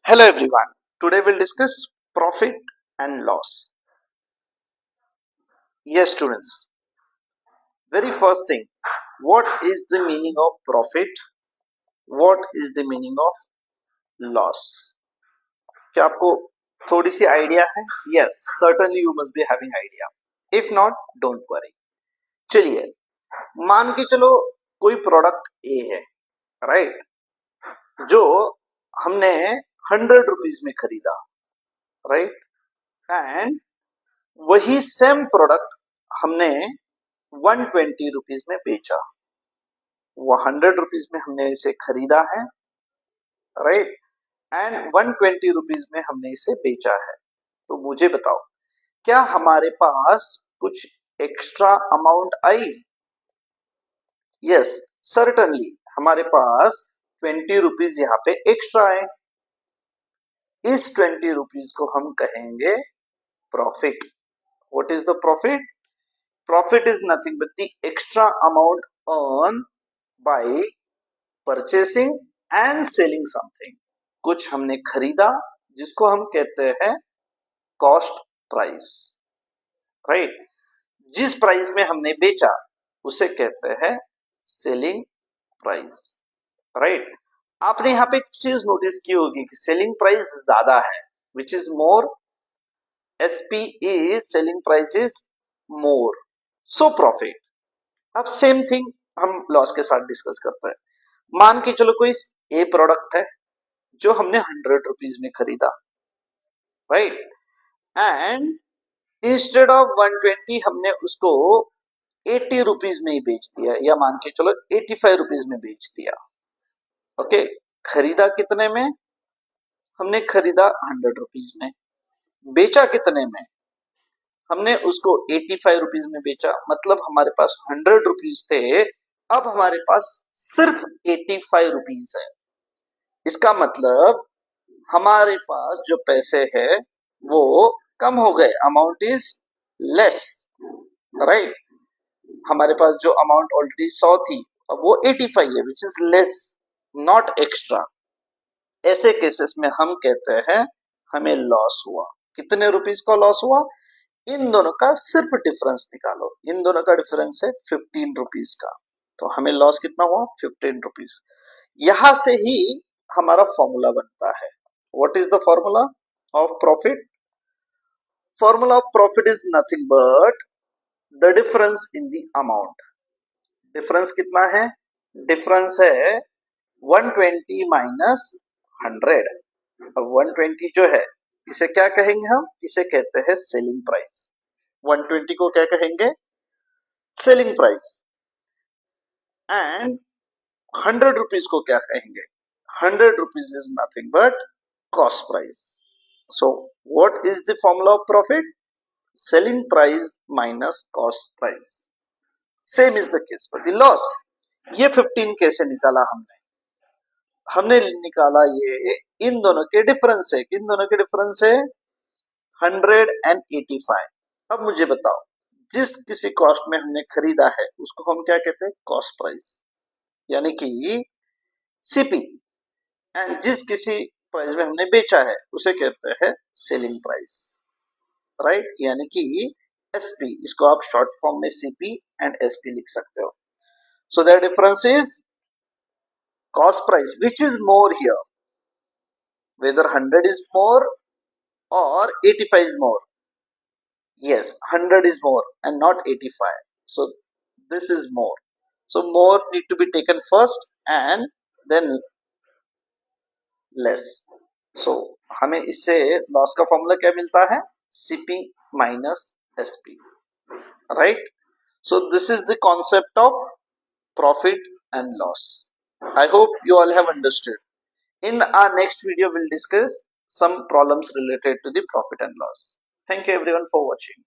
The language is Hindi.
Hello everyone. Today we'll discuss profit and loss. Yes, students. Very first thing, what is the meaning of profit? What is the meaning of loss? क्या आपको थोड़ी सी आइडिया है? Yes, certainly you must be having idea. If not, don't worry. चलिए, मान के चलो कोई प्रोडक्ट ए है, राइट? जो हमने 100 रुपीज में खरीदा, राइट? एंड वही सेम प्रोडक्ट हमने 120 रुपीज में बेचा। वो 100 रुपीज में हमने इसे खरीदा है, राइट? एंड 120 रुपीज में हमने इसे बेचा है। तो मुझे बताओ, क्या हमारे पास कुछ extra amount I? Yes, certainly हमारे पास 20 रुपीज यहाँ पे एक्स्ट्रा आए। इस 20 रुपीज को हम कहेंगे profit. What is the profit? Profit is nothing but the extra amount earned by purchasing and selling something. कुछ हमने खरीदा जिसको हम कहते हैं कॉस्ट प्राइस, राइट? जिस प्राइस में हमने बेचा उसे कहते हैं सेलिंग प्राइस, राइट? आपने यहाँ पे एक चीज नोटिस की होगी कि सेलिंग प्राइस ज्यादा है, which is more. SP is selling price is more, so profit. अब सेम थिंग हम लॉस के साथ डिस्कस करते हैं। मान के चलो कोई ए प्रोडक्ट है जो हमने 100 रुपीज में खरीदा, राइट? एंड इंस्टेड ऑफ 120 हमने उसको 80 रुपीज में ही बेच दिया, या मान के चलो 85 रुपीज में बेच दिया। ओके, खरीदा कितने में? हमने खरीदा 100 रुपीज में। बेचा कितने में? हमने उसको 85 रुपीज में बेचा। मतलब हमारे पास 100 रुपीज थे, अब हमारे पास सिर्फ 85 रुपीज है। इसका मतलब हमारे पास जो पैसे है वो कम हो गए, अमाउंट इज लेस, राइट? हमारे पास जो अमाउंट ऑलरेडी 100 थी, अब वो 85 है, which is less, not extra. ऐसे केसेस में हम कहते हैं हमें लॉस हुआ। कितने रुपीज का लॉस हुआ? इन दोनों का सिर्फ डिफरेंस निकालो। इन दोनों का डिफरेंस है 15 रुपीज का, तो हमें लॉस कितना हुआ? 15 रुपीज। यहां से ही हमारा फॉर्मूला बनता है। What is the formula of profit? Formula of profit is nothing but the difference in the amount. Difference कितना है? डिफरेंस है 120 माइनस 100। अब 120 जो है इसे क्या कहेंगे हम? इसे कहते हैं सेलिंग प्राइस। 120 को क्या कहेंगे? Selling price. एंड 100 रुपीज को क्या कहेंगे? 100 rupees is nothing but cost price. So what is the formula of profit? Selling price minus cost price. Same is the case for the loss. ये 15 कैसे निकाला हमने? हमने निकाला ये इन दोनों के डिफरेंस है। किन दोनों के डिफरेंस है? 100 एंड 85। अब मुझे बताओ, जिस किसी कॉस्ट में हमने खरीदा है उसको हम क्या कहते हैं? कॉस्ट प्राइस, यानी कि सीपी। एंड जिस किसी प्राइस में हमने बेचा है उसे कहते हैं सेलिंग प्राइस, राइट? यानी कि एसपी। इसको आप शॉर्ट फॉर्म में सीपी एंड एसपी लिख सकते हो। So that difference is cost price, which is more here, whether 100 is more or 85 is more. Yes, 100 is more and not 85, so this is more. So more need to be taken first and then less. So हमें इससे लॉस का फॉर्मूला क्या मिलता है? CP minus SP, right? So this is the concept of profit and loss. I hope you all have understood. In our next video, we'll discuss some problems related to the profit and loss. Thank you everyone for watching.